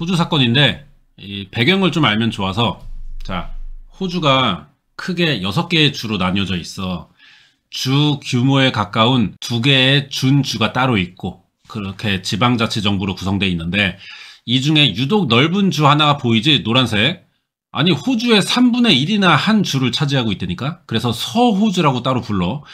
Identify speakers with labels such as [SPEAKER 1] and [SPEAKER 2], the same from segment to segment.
[SPEAKER 1] 호주 사건인데 이 배경을 좀 알면 좋아서. 자, 호주가 크게 6개의 주로 나뉘어져 있어. 주 규모에 가까운 2개의 준주가 따로 있고 그렇게 지방자치정부로 구성되어 있는데, 이 중에 유독 넓은 주 하나가 보이지? 노란색. 아니, 호주의 3분의 1이나 한 주를 차지하고 있다니까. 그래서 서호주라고 따로 불러.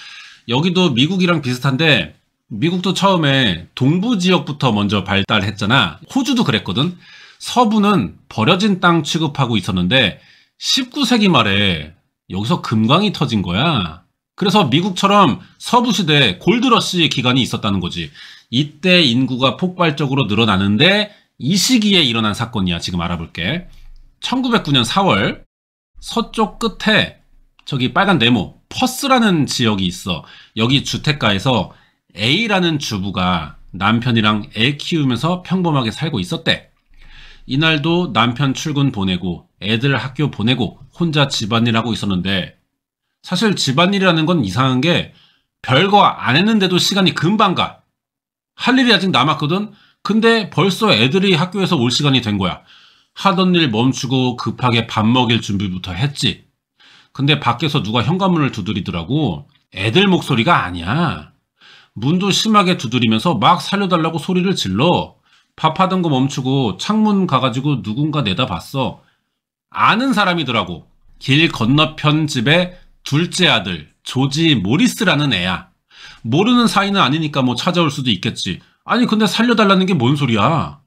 [SPEAKER 1] 여기도 미국이랑 비슷한데 미국도 처음에 동부 지역부터 먼저 발달했잖아. 호주도 그랬거든. 서부는 버려진 땅 취급하고 있었는데 19세기 말에 여기서 금광이 터진 거야. 그래서 미국처럼 서부 시대에 골드러시 기간이 있었다는 거지. 이때 인구가 폭발적으로 늘어나는데 이 시기에 일어난 사건이야. 지금 알아볼게. 1909년 4월 서쪽 끝에 저기 빨간 네모 퍼스라는 지역이 있어. 여기 주택가에서 A라는 주부가 남편이랑 애 키우면서 평범하게 살고 있었대. 이날도 남편 출근 보내고 애들 학교 보내고 혼자 집안일하고 있었는데, 사실 집안일이라는 건 이상한 게 별거 안 했는데도 시간이 금방 가. 할 일이 아직 남았거든. 근데 벌써 애들이 학교에서 올 시간이 된 거야. 하던 일 멈추고 급하게 밥 먹일 준비부터 했지. 근데 밖에서 누가 현관문을 두드리더라고. 애들 목소리가 아니야. 문도 심하게 두드리면서 막 살려달라고 소리를 질러. 밥하던 거 멈추고 창문 가가지고 누군가 내다봤어. 아는 사람이더라고. 길 건너편 집의 둘째 아들 조지 모리스라는 애야. 모르는 사이는 아니니까 뭐 찾아올 수도 있겠지. 아니 근데 살려달라는 게 뭔 소리야.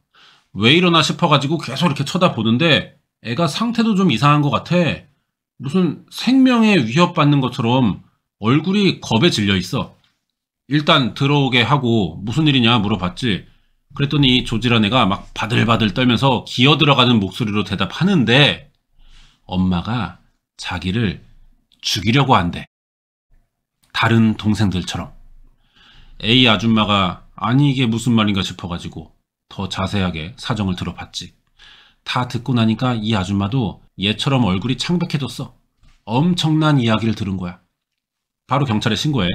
[SPEAKER 1] 왜 이러나 싶어가지고 계속 이렇게 쳐다보는데 애가 상태도 좀 이상한 것 같아. 무슨 생명에 위협받는 것처럼 얼굴이 겁에 질려 있어. 일단 들어오게 하고 무슨 일이냐 물어봤지. 그랬더니 조지란 애가 막 바들바들 떨면서 기어 들어가는 목소리로 대답하는데 엄마가 자기를 죽이려고 한대. 다른 동생들처럼. A 아줌마가 아니 이게 무슨 말인가 싶어가지고 더 자세하게 사정을 들어봤지. 다 듣고 나니까 이 아줌마도 얘처럼 얼굴이 창백해졌어. 엄청난 이야기를 들은 거야. 바로 경찰에 신고해.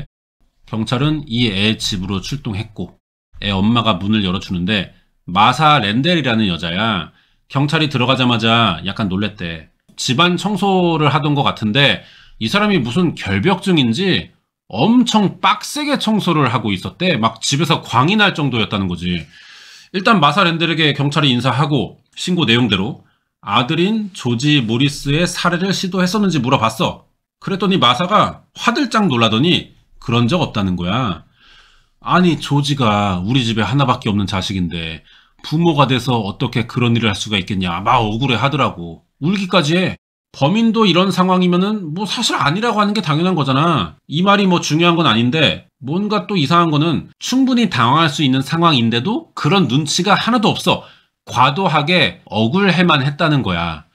[SPEAKER 1] 경찰은 이 애 집으로 출동했고 애 엄마가 문을 열어주는데 마사 랜델이라는 여자야. 경찰이 들어가자마자 약간 놀랬대. 집안 청소를 하던 것 같은데 이 사람이 무슨 결벽증인지 엄청 빡세게 청소를 하고 있었대. 막 집에서 광이 날 정도였다는 거지. 일단 마사 랜델에게 경찰이 인사하고 신고 내용대로 아들인 조지 모리스의 살해를 시도했었는지 물어봤어. 그랬더니 마사가 화들짝 놀라더니 그런 적 없다는 거야. 아니 조지가 우리 집에 하나밖에 없는 자식인데 부모가 돼서 어떻게 그런 일을 할 수가 있겠냐 막 억울해 하더라고. 울기까지 해. 범인도 이런 상황이면은 뭐 사실 아니라고 하는 게 당연한 거잖아. 이 말이 뭐 중요한 건 아닌데 뭔가 또 이상한 거는 충분히 당황할 수 있는 상황인데도 그런 눈치가 하나도 없어. 과도하게 억울해만 했다는 거야.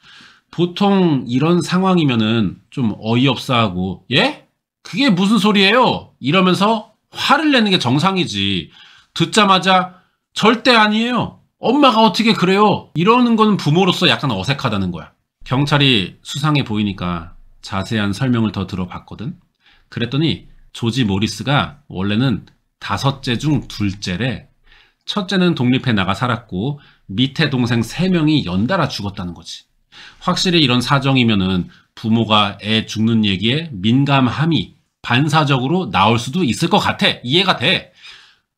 [SPEAKER 1] 보통 이런 상황이면은 좀 어이없어 하고 예? 그게 무슨 소리예요? 이러면서 화를 내는 게 정상이지. 듣자마자 절대 아니에요. 엄마가 어떻게 그래요? 이러는 건 부모로서 약간 어색하다는 거야. 경찰이 수상해 보이니까 자세한 설명을 더 들어봤거든. 그랬더니 조지 모리스가 원래는 5째 중 2째래. 첫째는 독립해 나가 살았고 밑에 동생 3명이 연달아 죽었다는 거지. 확실히 이런 사정이면은 부모가 애 죽는 얘기에 민감함이 반사적으로 나올 수도 있을 것 같아. 이해가 돼.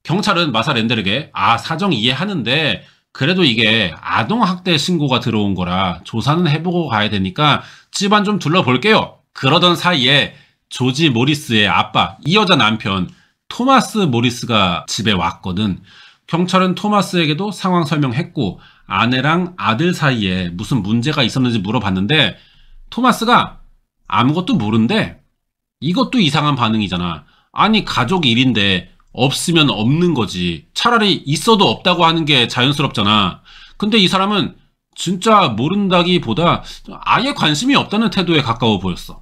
[SPEAKER 1] 경찰은 마사 랜델에게 사정 이해하는데 그래도 이게 아동학대 신고가 들어온 거라 조사는 해보고 가야 되니까 집안 좀 둘러볼게요. 그러던 사이에 조지 모리스의 아빠, 이 여자 남편 토마스 모리스가 집에 왔거든. 경찰은 토마스에게도 상황 설명했고 아내랑 아들 사이에 무슨 문제가 있었는지 물어봤는데 토마스가 아무것도 모른대. 이것도 이상한 반응이잖아. 아니 가족 일인데 없으면 없는 거지. 차라리 있어도 없다고 하는 게 자연스럽잖아. 근데 이 사람은 진짜 모른다기보다 아예 관심이 없다는 태도에 가까워 보였어.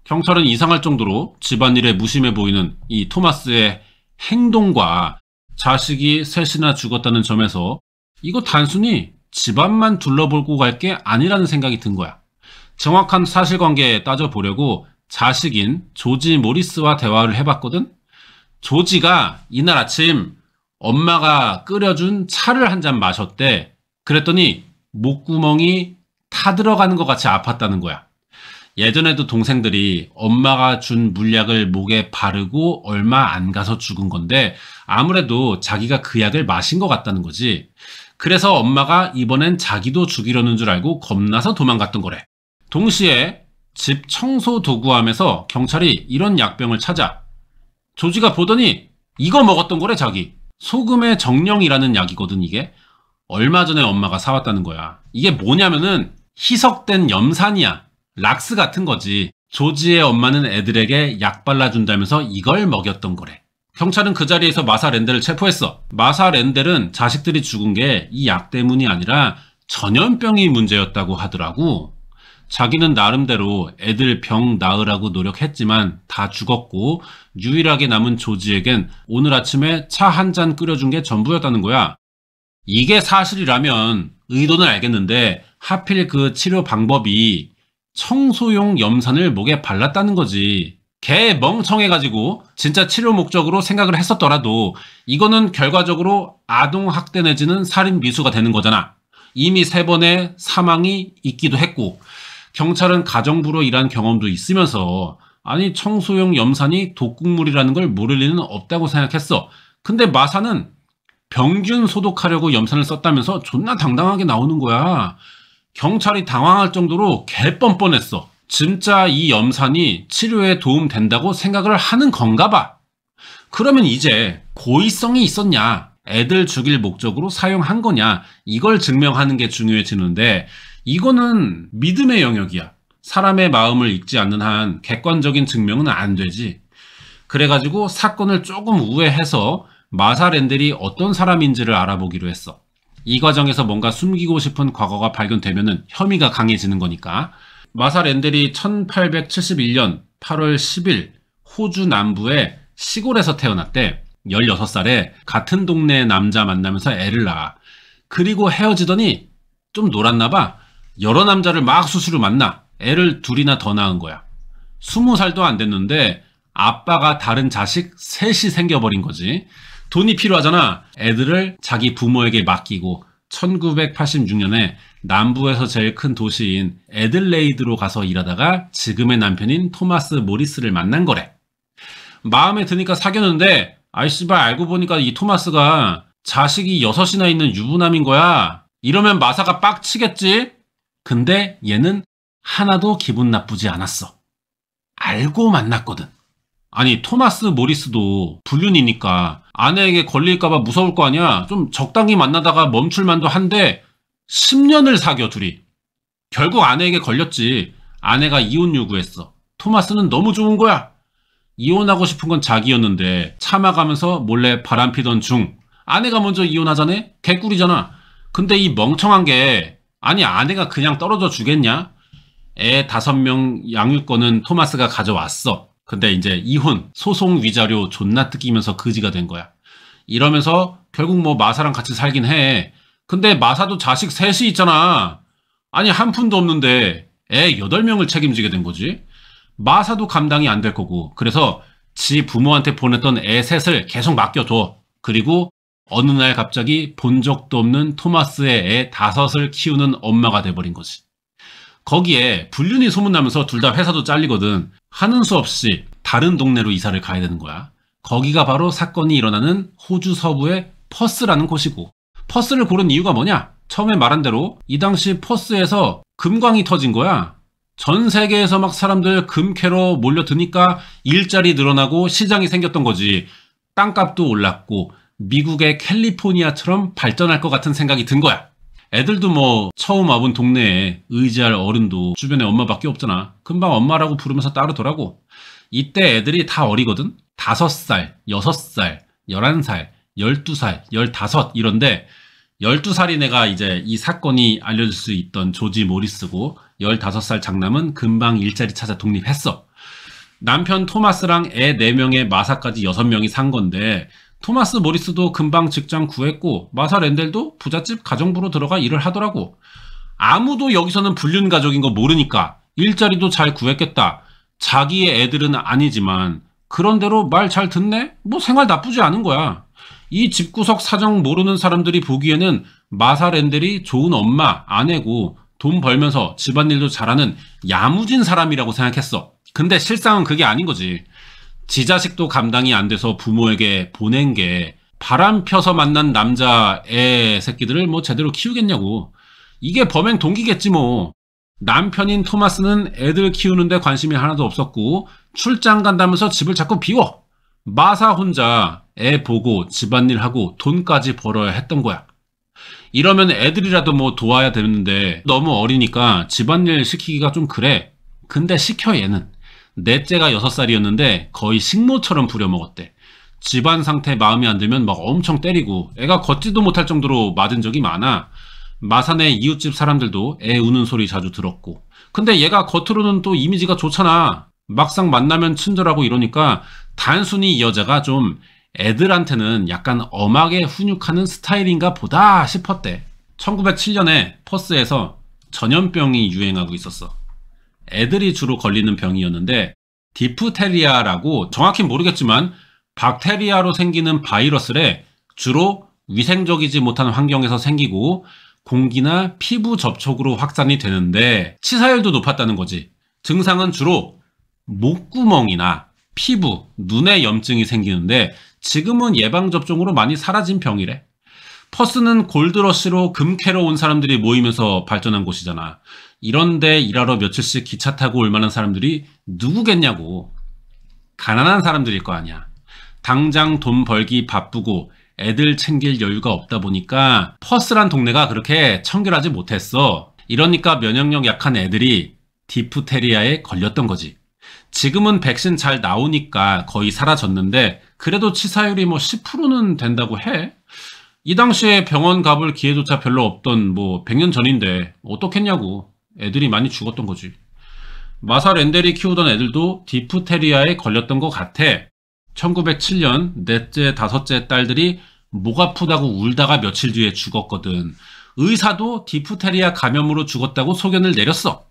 [SPEAKER 1] 경찰은 이상할 정도로 집안일에 무심해 보이는 이 토마스의 행동과 자식이 셋이나 죽었다는 점에서 이거 단순히 집안만 둘러보고 갈 게 아니라는 생각이 든 거야. 정확한 사실관계에 따져보려고 자식인 조지 모리스와 대화를 해봤거든. 조지가 이날 아침 엄마가 끓여준 차를 한 잔 마셨대. 그랬더니 목구멍이 타들어가는 것 같이 아팠다는 거야. 예전에도 동생들이 엄마가 준 물약을 목에 바르고 얼마 안 가서 죽은 건데 아무래도 자기가 그 약을 마신 것 같다는 거지. 그래서 엄마가 이번엔 자기도 죽이려는 줄 알고 겁나서 도망갔던 거래. 동시에 집 청소 도구함에서 경찰이 이런 약병을 찾아 조지가 보더니 이거 먹었던 거래. 자기 소금의 정령이라는 약이거든. 이게 얼마 전에 엄마가 사왔다는 거야. 이게 뭐냐면은 희석된 염산이야. 락스 같은 거지. 조지의 엄마는 애들에게 약 발라준다면서 이걸 먹였던 거래. 경찰은 그 자리에서 마사 랜델을 체포했어. 마사 랜델은 자식들이 죽은 게 이 약 때문이 아니라 전염병이 문제였다고 하더라고. 자기는 나름대로 애들 병 나으라고 노력했지만 다 죽었고 유일하게 남은 조지에겐 오늘 아침에 차 한 잔 끓여준 게 전부였다는 거야. 이게 사실이라면 의도는 알겠는데 하필 그 치료 방법이 청소용 염산을 목에 발랐다는 거지. 개 멍청해가지고 진짜 치료 목적으로 생각을 했었더라도 이거는 결과적으로 아동학대 내지는 살인 미수가 되는 거잖아. 이미 3번의 사망이 있기도 했고 경찰은 가정부로 일한 경험도 있으면서 아니 청소용 염산이 독극물이라는 걸 모를 리는 없다고 생각했어. 근데 마사는 병균 소독하려고 염산을 썼다면서 존나 당당하게 나오는 거야. 경찰이 당황할 정도로 개뻔뻔했어. 진짜 이 염산이 치료에 도움된다고 생각을 하는 건가 봐. 그러면 이제 고의성이 있었냐, 애들 죽일 목적으로 사용한 거냐, 이걸 증명하는 게 중요해지는데 이거는 믿음의 영역이야. 사람의 마음을 읽지 않는 한 객관적인 증명은 안 되지. 그래가지고 사건을 조금 우회해서 마사 랜델이 어떤 사람인지를 알아보기로 했어. 이 과정에서 뭔가 숨기고 싶은 과거가 발견되면은 혐의가 강해지는 거니까. 마사 랜델이 1871년 8월 10일 호주 남부의 시골에서 태어났대. 16살에 같은 동네 남자 만나면서 애를 낳아. 그리고 헤어지더니 좀 놀았나 봐. 여러 남자를 막 수시로 만나 애를 둘이나 더 낳은 거야. 20살도 안 됐는데 아빠가 다른 자식 셋이 생겨버린 거지. 돈이 필요하잖아. 애들을 자기 부모에게 맡기고 1986년에 남부에서 제일 큰 도시인 애들레이드로 가서 일하다가 지금의 남편인 토마스 모리스를 만난 거래. 마음에 드니까 사귀었는데 아이 씨발 알고 보니까 이 토마스가 자식이 6이나 있는 유부남인 거야. 이러면 마사가 빡치겠지? 근데 얘는 하나도 기분 나쁘지 않았어. 알고 만났거든. 아니 토마스 모리스도 불륜이니까 아내에게 걸릴까봐 무서울 거 아니야. 좀 적당히 만나다가 멈출만도 한데 10년을 사겨 둘이. 결국 아내에게 걸렸지. 아내가 이혼 요구했어. 토마스는 너무 좋은 거야. 이혼하고 싶은 건 자기였는데 참아가면서 몰래 바람피던 중 아내가 먼저 이혼하자네? 개꿀이잖아. 근데 이 멍청한 게 아니 아내가 그냥 떨어져 주겠냐? 애 5명 양육권은 토마스가 가져왔어. 근데 이제 이혼, 소송 위자료 존나 뜯기면서 그지가 된 거야. 이러면서 결국 뭐 마사랑 같이 살긴 해. 근데 마사도 자식 셋이 있잖아. 아니 한 푼도 없는데 애 8명을 책임지게 된 거지. 마사도 감당이 안 될 거고. 그래서 지 부모한테 보냈던 애 셋을 계속 맡겨둬. 그리고 어느 날 갑자기 본 적도 없는 토마스의 애 5을 키우는 엄마가 돼버린 거지. 거기에 불륜이 소문나면서 둘 다 회사도 잘리거든. 하는 수 없이 다른 동네로 이사를 가야 되는 거야. 거기가 바로 사건이 일어나는 호주 서부의 퍼스라는 곳이고, 퍼스를 고른 이유가 뭐냐? 처음에 말한 대로 이 당시 퍼스에서 금광이 터진 거야. 전 세계에서 막 사람들 금 캐러 몰려드니까 일자리 늘어나고 시장이 생겼던 거지. 땅값도 올랐고 미국의 캘리포니아처럼 발전할 것 같은 생각이 든 거야. 애들도 뭐 처음 와본 동네에 의지할 어른도 주변에 엄마밖에 없잖아. 금방 엄마라고 부르면서 따르더라고. 이때 애들이 다 어리거든. 5살, 6살, 11살, 12살, 15 이런데 12살인 애가 이제 이 사건이 알려질 수 있던 조지 모리스고 15살 장남은 금방 일자리 찾아 독립했어. 남편 토마스랑 애 4명에 마사까지 6명이 산 건데 토마스 모리스도 금방 직장 구했고 마사 랜델도 부잣집 가정부로 들어가 일을 하더라고. 아무도 여기서는 불륜 가족인 거 모르니까 일자리도 잘 구했겠다. 자기의 애들은 아니지만 그런대로 말 잘 듣네? 뭐 생활 나쁘지 않은 거야. 이 집구석 사정 모르는 사람들이 보기에는 마사 렌델이 좋은 엄마, 아내고 돈 벌면서 집안일도 잘하는 야무진 사람이라고 생각했어. 근데 실상은 그게 아닌 거지. 지 자식도 감당이 안 돼서 부모에게 보낸 게 바람 펴서 만난 남자애 새끼들을 뭐 제대로 키우겠냐고. 이게 범행 동기겠지 뭐. 남편인 토마스는 애들 키우는데 관심이 하나도 없었고 출장 간다면서 집을 자꾸 비워. 마사 혼자 애 보고 집안일하고 돈까지 벌어야 했던 거야. 이러면 애들이라도 뭐 도와야 되는데 너무 어리니까 집안일 시키기가 좀 그래. 근데 시켜 얘는. 넷째가 6살이었는데 거의 식모처럼 부려먹었대. 집안 상태 마음에 안 들면 막 엄청 때리고 애가 걷지도 못할 정도로 맞은 적이 많아. 마사네 이웃집 사람들도 애 우는 소리 자주 들었고. 근데 얘가 겉으로는 또 이미지가 좋잖아. 막상 만나면 친절하고 이러니까 단순히 이 여자가 좀 애들한테는 약간 엄하게 훈육하는 스타일인가 보다 싶었대. 1907년에 퍼스에서 전염병이 유행하고 있었어. 애들이 주로 걸리는 병이었는데 디프테리아라고 정확히 모르겠지만 박테리아로 생기는 바이러스래. 주로 위생적이지 못한 환경에서 생기고 공기나 피부 접촉으로 확산이 되는데 치사율도 높았다는 거지. 증상은 주로 목구멍이나 피부, 눈에 염증이 생기는데 지금은 예방접종으로 많이 사라진 병이래. 퍼스는 골드러시로 금 캐러 온 사람들이 모이면서 발전한 곳이잖아. 이런데 일하러 며칠씩 기차 타고 올 만한 사람들이 누구겠냐고. 가난한 사람들일 거 아니야. 당장 돈 벌기 바쁘고 애들 챙길 여유가 없다 보니까 퍼스란 동네가 그렇게 청결하지 못했어. 이러니까 면역력 약한 애들이 디프테리아에 걸렸던 거지. 지금은 백신 잘 나오니까 거의 사라졌는데 그래도 치사율이 뭐 10%는 된다고 해. 이 당시에 병원 가볼 기회조차 별로 없던 뭐 100년 전인데 어떻겠냐고. 애들이 많이 죽었던 거지. 마사 렌델이 키우던 애들도 디프테리아에 걸렸던 것 같아. 1907년 넷째, 다섯째 딸들이 목 아프다고 울다가 며칠 뒤에 죽었거든. 의사도 디프테리아 감염으로 죽었다고 소견을 내렸어.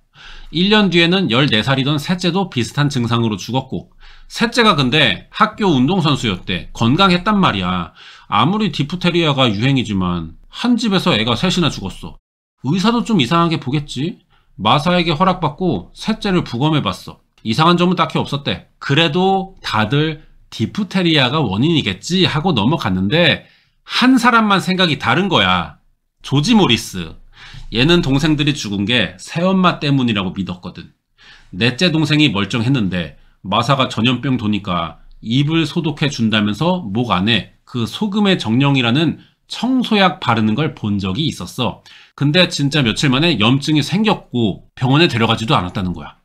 [SPEAKER 1] 1년 뒤에는 14살이던 셋째도 비슷한 증상으로 죽었고, 셋째가 근데 학교 운동선수였대. 건강했단 말이야. 아무리 디프테리아가 유행이지만 한 집에서 애가 셋이나 죽었어. 의사도 좀 이상하게 보겠지. 마사에게 허락받고 셋째를 부검해봤어. 이상한 점은 딱히 없었대. 그래도 다들 디프테리아가 원인이겠지 하고 넘어갔는데 한 사람만 생각이 다른 거야. 조지 모리스. 얘는 동생들이 죽은 게 새엄마 때문이라고 믿었거든. 넷째 동생이 멀쩡했는데 마사가 전염병 도니까 입을 소독해 준다면서 목 안에 그 소금의 정령이라는 청소약 바르는 걸 본 적이 있었어. 근데 진짜 며칠 만에 염증이 생겼고 병원에 데려가지도 않았다는 거야.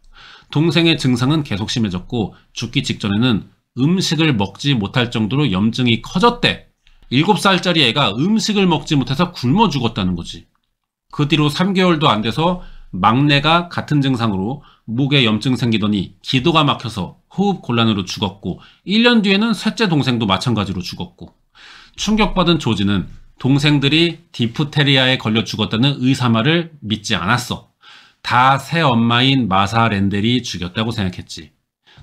[SPEAKER 1] 동생의 증상은 계속 심해졌고 죽기 직전에는 음식을 먹지 못할 정도로 염증이 커졌대. 7살짜리 애가 음식을 먹지 못해서 굶어 죽었다는 거지. 그 뒤로 3개월도 안 돼서 막내가 같은 증상으로 목에 염증 생기더니 기도가 막혀서 호흡 곤란으로 죽었고 1년 뒤에는 셋째 동생도 마찬가지로 죽었고 충격받은 조지는 동생들이 디프테리아에 걸려 죽었다는 의사 말을 믿지 않았어. 다 새엄마인 마사 렌델이 죽였다고 생각했지.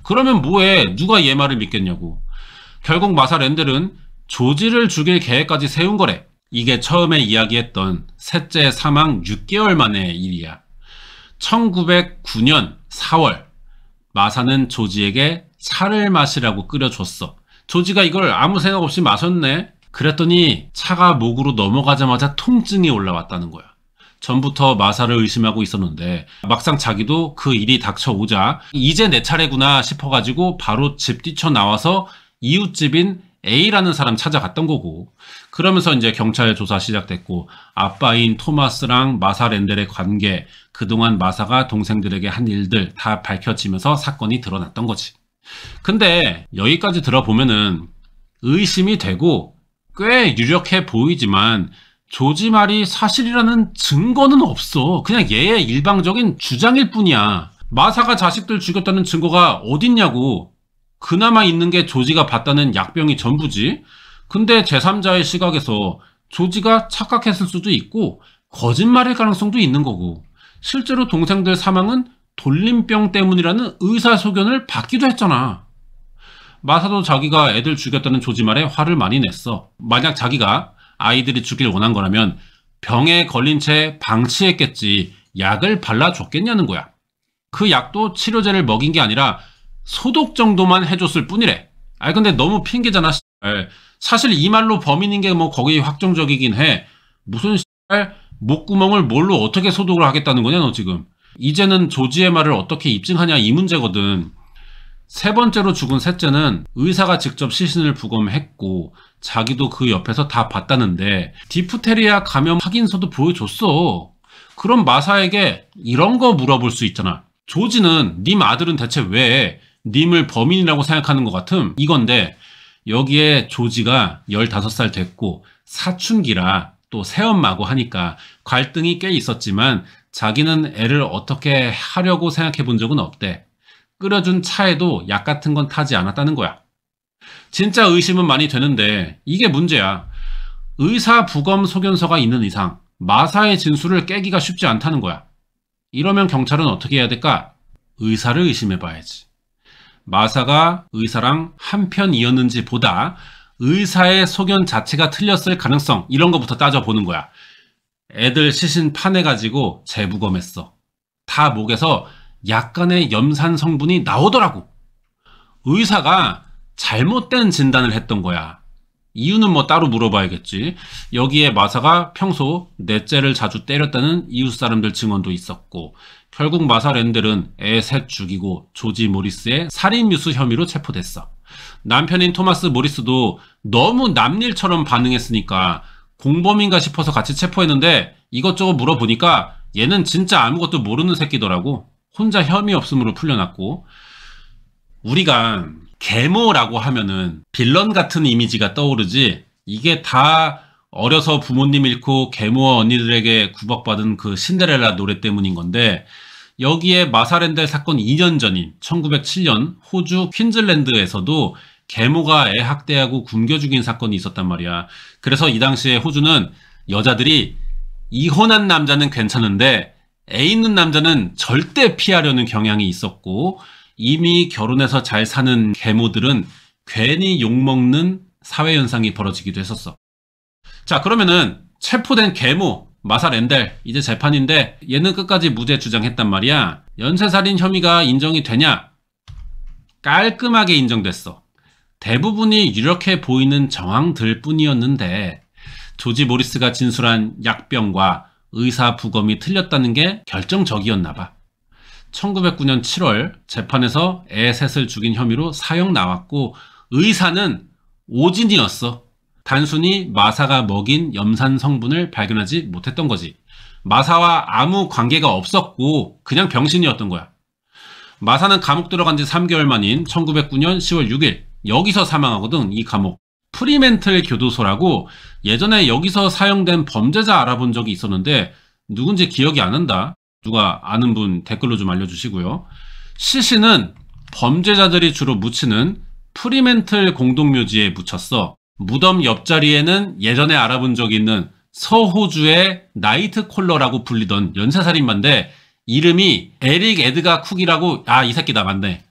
[SPEAKER 1] 그러면 뭐해? 누가 얘 말을 믿겠냐고. 결국 마사 렌델은 조지를 죽일 계획까지 세운 거래. 이게 처음에 이야기했던 셋째 사망 6개월 만의 일이야. 1909년 4월 마사는 조지에게 차를 마시라고 끓여줬어. 조지가 이걸 아무 생각 없이 마셨네. 그랬더니 차가 목으로 넘어가자마자 통증이 올라왔다는 거야. 전부터 마사를 의심하고 있었는데 막상 자기도 그 일이 닥쳐오자 이제 내 차례구나 싶어가지고 바로 집 뛰쳐나와서 이웃집인 A라는 사람 찾아갔던 거고, 그러면서 이제 경찰 조사 시작됐고 아빠인 토마스랑 마사 렌델의 관계, 그동안 마사가 동생들에게 한 일들 다 밝혀지면서 사건이 드러났던 거지. 근데 여기까지 들어보면은 의심이 되고 꽤 유력해 보이지만 조지 말이 사실이라는 증거는 없어. 그냥 얘의 일방적인 주장일 뿐이야. 마사가 자식들 죽였다는 증거가 어딨냐고. 그나마 있는 게 조지가 봤다는 약병이 전부지. 근데 제3자의 시각에서 조지가 착각했을 수도 있고 거짓말일 가능성도 있는 거고, 실제로 동생들 사망은 돌림병 때문이라는 의사 소견을 받기도 했잖아. 마사도 자기가 애들 죽였다는 조지 말에 화를 많이 냈어. 만약 자기가 아이들이 죽길 원한 거라면 병에 걸린 채 방치했겠지 약을 발라줬겠냐는 거야. 그 약도 치료제를 먹인 게 아니라 소독 정도만 해줬을 뿐이래. 아니 근데 너무 핑계잖아. 사실 이 말로 범인인 게 뭐 거기 확정적이긴 해. 무슨 목구멍을 뭘로 어떻게 소독을 하겠다는 거냐 너 지금. 이제는 조지의 말을 어떻게 입증하냐 이 문제거든. 세 번째로 죽은 셋째는 의사가 직접 시신을 부검했고 자기도 그 옆에서 다 봤다는데 디프테리아 감염 확인서도 보여줬어. 그럼 마사에게 이런 거 물어볼 수 있잖아. 조지는 님 아들은 대체 왜 님을 범인이라고 생각하는 것 같음? 이건데 여기에 조지가 15살 됐고 사춘기라 또 새엄마고 하니까 갈등이 꽤 있었지만 자기는 애를 어떻게 하려고 생각해 본 적은 없대. 끓여준 차에도 약 같은 건 타지 않았다는 거야. 진짜 의심은 많이 되는데 이게 문제야. 의사 부검 소견서가 있는 이상 마사의 진술을 깨기가 쉽지 않다는 거야. 이러면 경찰은 어떻게 해야 될까? 의사를 의심해봐야지. 마사가 의사랑 한편이었는지 보다 의사의 소견 자체가 틀렸을 가능성 이런 거부터 따져보는 거야. 애들 시신 파내가지고 재부검했어. 다 목에서 약간의 염산 성분이 나오더라고. 의사가 잘못된 진단을 했던 거야. 이유는 뭐 따로 물어봐야겠지. 여기에 마사가 평소 넷째를 자주 때렸다는 이웃 사람들 증언도 있었고 결국 마사 랜델은 애 셋 죽이고 조지 모리스의 살인미수 혐의로 체포됐어. 남편인 토마스 모리스도 너무 남일처럼 반응했으니까 공범인가 싶어서 같이 체포했는데 이것저것 물어보니까 얘는 진짜 아무것도 모르는 새끼더라고. 혼자 혐의 없음으로 풀려났고 우리가 계모라고 하면은 빌런 같은 이미지가 떠오르지 이게 다 어려서 부모님 잃고 계모와 언니들에게 구박받은 그 신데렐라 노래 때문인 건데 여기에 마사 랜델 사건 2년 전인 1907년 호주 퀸즐랜드에서도 계모가 애 학대하고 굶겨 죽인 사건이 있었단 말이야. 그래서 이 당시에 호주는 여자들이 이혼한 남자는 괜찮은데 애 있는 남자는 절대 피하려는 경향이 있었고 이미 결혼해서 잘 사는 계모들은 괜히 욕먹는 사회현상이 벌어지기도 했었어. 자 그러면은 체포된 계모 마사 랜델 이제 재판인데 얘는 끝까지 무죄 주장했단 말이야. 연쇄살인 혐의가 인정이 되냐? 깔끔하게 인정됐어. 대부분이 유력해 보이는 정황들 뿐이었는데 조지 모리스가 진술한 약병과 의사 부검이 틀렸다는 게 결정적이었나 봐. 1909년 7월 재판에서 애 셋을 죽인 혐의로 사형 나왔고 의사는 오진이었어. 단순히 마사가 먹인 염산 성분을 발견하지 못했던 거지. 마사와 아무 관계가 없었고 그냥 병신이었던 거야. 마사는 감옥 들어간 지 3개월 만인 1909년 10월 6일 여기서 사망하거든. 이 감옥 프리멘틀 교도소라고 예전에 여기서 사용된 범죄자 알아본 적이 있었는데 누군지 기억이 안 난다. 누가 아는 분 댓글로 좀 알려주시고요. 시신은 범죄자들이 주로 묻히는 프리멘틀 공동묘지에 묻혔어. 무덤 옆자리에는 예전에 알아본 적이 있는 서호주의 나이트콜러라고 불리던 연쇄살인마인데 이름이 에릭 에드가 쿡이라고. 아, 이 새끼다. 맞네.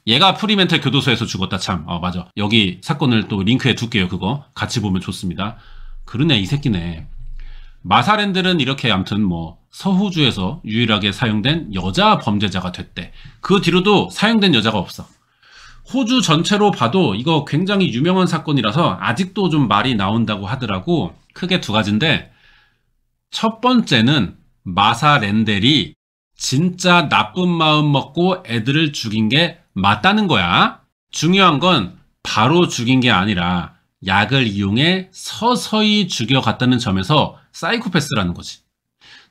[SPEAKER 1] 얘가 프리멘틀 교도소에서 죽었다. 참. 맞아. 여기 사건을 또 링크해 둘게요. 그거 같이 보면 좋습니다. 그러네. 이 새끼네. 마사랜들은 이렇게 아무튼 뭐 서호주에서 유일하게 사용된 여자 범죄자가 됐대. 그 뒤로도 사용된 여자가 없어. 호주 전체로 봐도 이거 굉장히 유명한 사건이라서 아직도 좀 말이 나온다고 하더라고. 크게 두 가지인데 첫 번째는 마사 랜델이 진짜 나쁜 마음 먹고 애들을 죽인 게 맞다는 거야. 중요한 건 바로 죽인 게 아니라 약을 이용해 서서히 죽여갔다는 점에서 사이코패스라는 거지.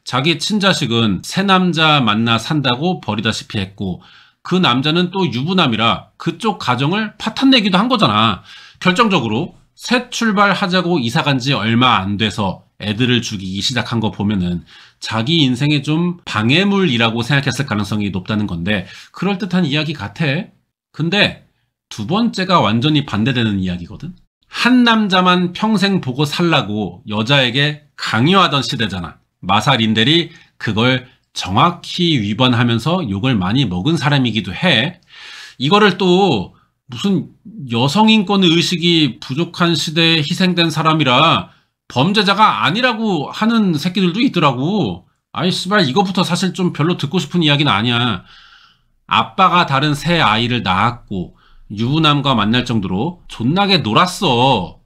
[SPEAKER 1] 자기 친자식은 새 남자 만나 산다고 버리다시피 했고 그 남자는 또 유부남이라 그쪽 가정을 파탄내기도 한 거잖아. 결정적으로 새 출발하자고 이사간 지 얼마 안 돼서 애들을 죽이기 시작한 거 보면은 자기 인생에 좀 방해물이라고 생각했을 가능성이 높다는 건데 그럴듯한 이야기 같아. 근데 두 번째가 완전히 반대되는 이야기거든. 한 남자만 평생 보고 살라고 여자에게 강요하던 시대잖아. 마사 린델이 그걸 정확히 위반하면서 욕을 많이 먹은 사람이기도 해. 이거를 또 무슨 여성인권 의식이 부족한 시대에 희생된 사람이라 범죄자가 아니라고 하는 새끼들도 있더라고. 아이 씨발 이거부터 사실 좀 별로 듣고 싶은 이야기는 아니야. 아빠가 다른 새 아이를 낳았고 유부남과 만날 정도로 존나게 놀았어.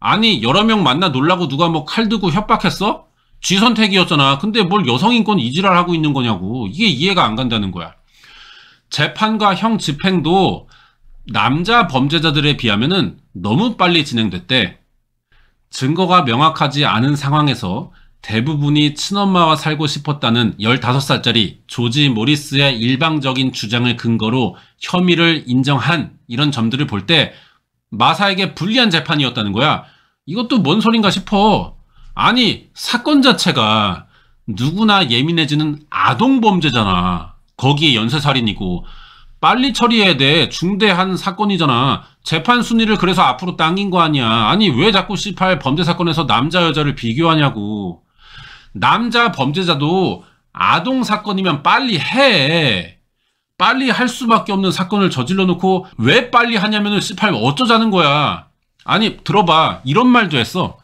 [SPEAKER 1] 아니 여러 명 만나 놀라고 누가 뭐 칼 들고 협박했어? 쥐 선택이었잖아. 근데 뭘 여성인권 이지랄하고 있는 거냐고. 이게 이해가 안 간다는 거야. 재판과 형 집행도 남자 범죄자들에 비하면은 너무 빨리 진행됐대. 증거가 명확하지 않은 상황에서 대부분이 친엄마와 살고 싶었다는 15살짜리 조지 모리스의 일방적인 주장을 근거로 혐의를 인정한 이런 점들을 볼 때 마사에게 불리한 재판이었다는 거야. 이것도 뭔 소린가 싶어. 아니 사건 자체가 누구나 예민해지는 아동범죄잖아. 거기에 연쇄살인이고 빨리 처리해야 돼. 중대한 사건이잖아. 재판 순위를 그래서 앞으로 당긴 거 아니야. 아니 왜 자꾸 C8 범죄 사건에서 남자 여자를 비교하냐고. 남자 범죄자도 아동 사건이면 빨리 해. 빨리 할 수밖에 없는 사건을 저질러 놓고 왜 빨리 하냐면은 C8 어쩌자는 거야. 아니 들어봐. 이런 말도 했어.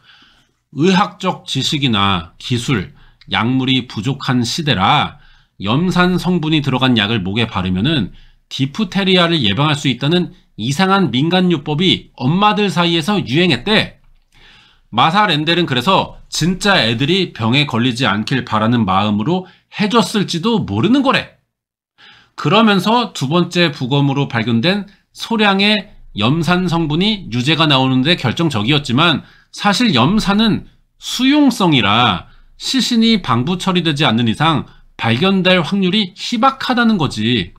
[SPEAKER 1] 의학적 지식이나 기술, 약물이 부족한 시대라 염산 성분이 들어간 약을 목에 바르면은 디프테리아를 예방할 수 있다는 이상한 민간요법이 엄마들 사이에서 유행했대. 마사 렌델은 그래서 진짜 애들이 병에 걸리지 않길 바라는 마음으로 해줬을지도 모르는 거래. 그러면서 두 번째 부검으로 발견된 소량의 염산 성분이 유죄가 나오는데 결정적이었지만 사실 염산은 수용성이라 시신이 방부 처리되지 않는 이상 발견될 확률이 희박하다는 거지.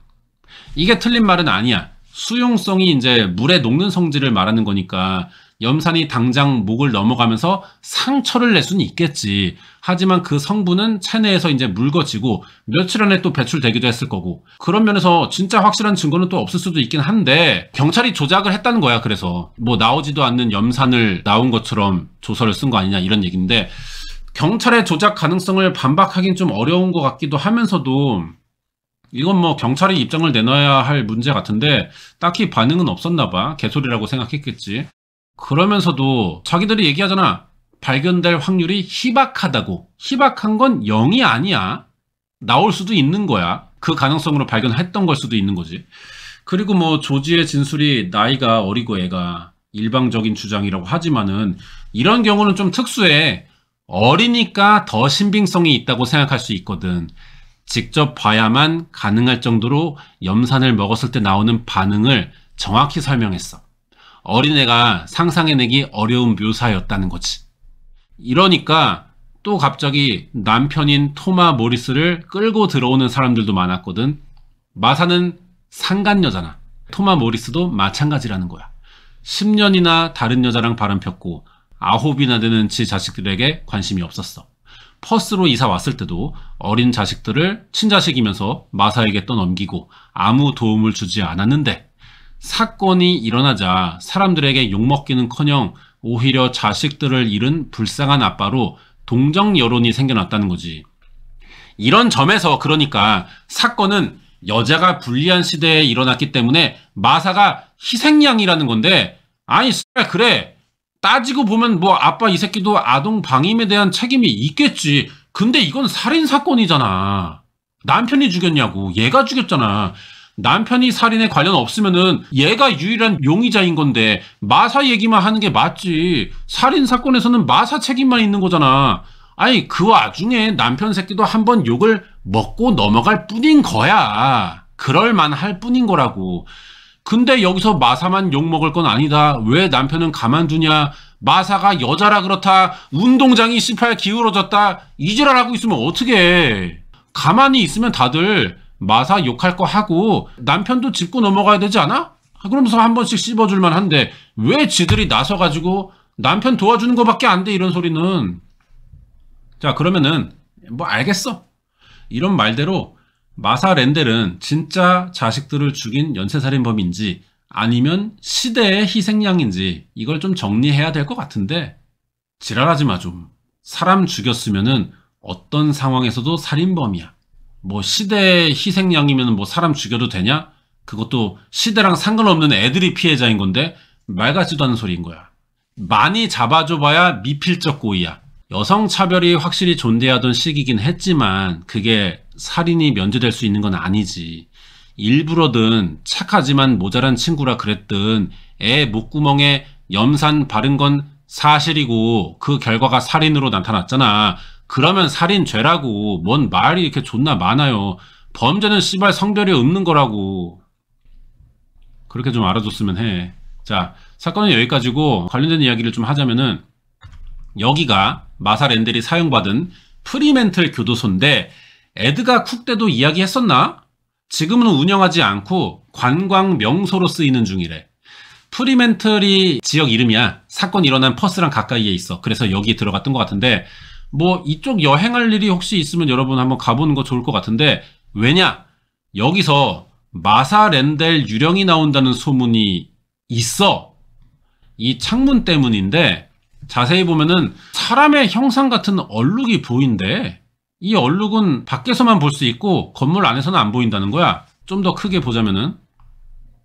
[SPEAKER 1] 이게 틀린 말은 아니야. 수용성이 이제 물에 녹는 성질을 말하는 거니까 염산이 당장 목을 넘어가면서 상처를 낼 수는 있겠지. 하지만 그 성분은 체내에서 이제 묽어지고 며칠 안에 또 배출되기도 했을 거고 그런 면에서 진짜 확실한 증거는 또 없을 수도 있긴 한데 경찰이 조작을 했다는 거야. 그래서 뭐 나오지도 않는 염산을 나온 것처럼 조서를 쓴 거 아니냐 이런 얘기인데 경찰의 조작 가능성을 반박하긴 좀 어려운 것 같기도 하면서도 이건 뭐 경찰이 입장을 내놔야 할 문제 같은데 딱히 반응은 없었나 봐. 개소리라고 생각했겠지. 그러면서도 자기들이 얘기하잖아. 발견될 확률이 희박하다고. 희박한 건 0이 아니야. 나올 수도 있는 거야. 그 가능성으로 발견했던 걸 수도 있는 거지. 그리고 뭐 조지의 진술이 나이가 어리고 애가 일방적인 주장이라고 하지만은 이런 경우는 좀 특수해. 어리니까 더 신빙성이 있다고 생각할 수 있거든. 직접 봐야만 가능할 정도로 염산을 먹었을 때 나오는 반응을 정확히 설명했어. 어린애가 상상해내기 어려운 묘사였다는 거지. 이러니까 또 갑자기 남편인 토마 모리스를 끌고 들어오는 사람들도 많았거든. 마사는 상간녀잖아. 토마 모리스도 마찬가지라는 거야. 10년이나 다른 여자랑 바람 폈고 9이나 되는 지 자식들에게 관심이 없었어. 퍼스로 이사 왔을 때도 어린 자식들을 친자식이면서 마사에게 떠넘기고 아무 도움을 주지 않았는데 사건이 일어나자 사람들에게 욕먹기는커녕 오히려 자식들을 잃은 불쌍한 아빠로 동정 여론이 생겨났다는 거지. 이런 점에서 그러니까 사건은 여자가 불리한 시대에 일어났기 때문에 마사가 희생양이라는 건데 아니 그래 따지고 보면 뭐 아빠 이 새끼도 아동 방임에 대한 책임이 있겠지. 근데 이건 살인사건이잖아. 남편이 죽였냐고. 얘가 죽였잖아. 남편이 살인에 관련 없으면은 얘가 유일한 용의자인 건데 마사 얘기만 하는 게 맞지. 살인사건에서는 마사 책임만 있는 거잖아. 아니 그 와중에 남편 새끼도 한번 욕을 먹고 넘어갈 뿐인 거야. 그럴만할 뿐인 거라고. 근데 여기서 마사만 욕먹을 건 아니다. 왜 남편은 가만두냐. 마사가 여자라 그렇다. 운동장이 C8 기울어졌다. 이지랄하고 있으면 어떡해. 가만히 있으면 다들 마사 욕할 거 하고 남편도 짚고 넘어가야 되지 않아? 그러면서 한 번씩 씹어줄만 한데 왜 지들이 나서가지고 남편 도와주는 거밖에 안 돼 이런 소리는. 자 그러면은 뭐 알겠어. 이런 말대로 마사 렌델은 진짜 자식들을 죽인 연쇄살인범인지 아니면 시대의 희생양인지 이걸 좀 정리해야 될 것 같은데 지랄하지 마 좀. 사람 죽였으면은 어떤 상황에서도 살인범이야. 뭐 시대의 희생양이면 뭐 사람 죽여도 되냐? 그것도 시대랑 상관없는 애들이 피해자인 건데 말 같지도 않은 소리인 거야. 많이 잡아줘봐야 미필적 고의야. 여성 차별이 확실히 존재하던 시기긴 했지만 그게 살인이 면제될 수 있는 건 아니지. 일부러든 착하지만 모자란 친구라 그랬든 애 목구멍에 염산 바른 건 사실이고 그 결과가 살인으로 나타났잖아. 그러면 살인죄라고. 뭔 말이 이렇게 존나 많아요. 범죄는 씨발 성별이 없는 거라고. 그렇게 좀 알아줬으면 해. 자, 사건은 여기까지고 관련된 이야기를 좀 하자면은 여기가 마사 랜델이 사용받은 프리멘틀 교도소인데 에드가 쿡 때도 이야기했었나? 지금은 운영하지 않고 관광 명소로 쓰이는 중이래. 프리멘틀이 지역 이름이야. 사건 일어난 퍼스랑 가까이에 있어. 그래서 여기 들어갔던 것 같은데 뭐 이쪽 여행할 일이 혹시 있으면 여러분 한번 가보는 거 좋을 것 같은데 왜냐? 여기서 마사 랜델 유령이 나온다는 소문이 있어. 이 창문 때문인데 자세히 보면은 사람의 형상 같은 얼룩이 보인대. 이 얼룩은 밖에서만 볼 수 있고 건물 안에서는 안 보인다는 거야. 좀 더 크게 보자면은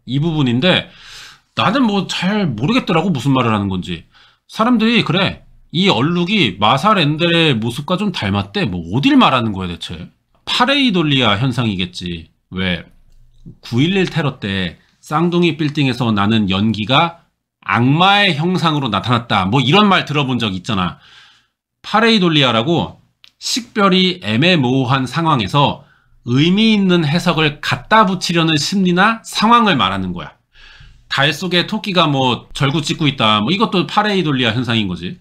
[SPEAKER 1] 이 부분인데 나는 뭐 잘 모르겠더라고 무슨 말을 하는 건지. 사람들이 그래 이 얼룩이 마사 랜델의 모습과 좀 닮았대. 뭐 어딜 말하는 거야 대체. 파레이돌리아 현상이겠지. 왜 9.11 테러 때 쌍둥이 빌딩에서 나는 연기가 악마의 형상으로 나타났다. 뭐 이런 말 들어본 적 있잖아. 파레이돌리아라고 식별이 애매모호한 상황에서 의미 있는 해석을 갖다 붙이려는 심리나 상황을 말하는 거야. 달 속에 토끼가 뭐 절구 찍고 있다. 뭐 이것도 파레이돌리아 현상인 거지.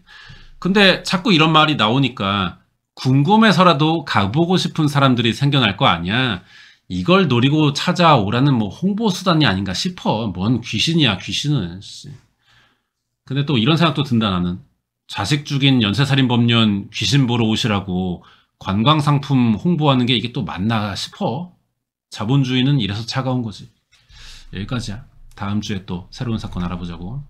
[SPEAKER 1] 근데 자꾸 이런 말이 나오니까 궁금해서라도 가보고 싶은 사람들이 생겨날 거 아니야. 이걸 노리고 찾아오라는 뭐 홍보 수단이 아닌가 싶어. 뭔 귀신이야 귀신은. 근데 또 이런 생각도 든다 나는. 자식 죽인 연쇄살인범년 귀신 보러 오시라고 관광상품 홍보하는 게 이게 또 맞나 싶어. 자본주의는 이래서 차가운 거지. 여기까지야. 다음 주에 또 새로운 사건 알아보자고.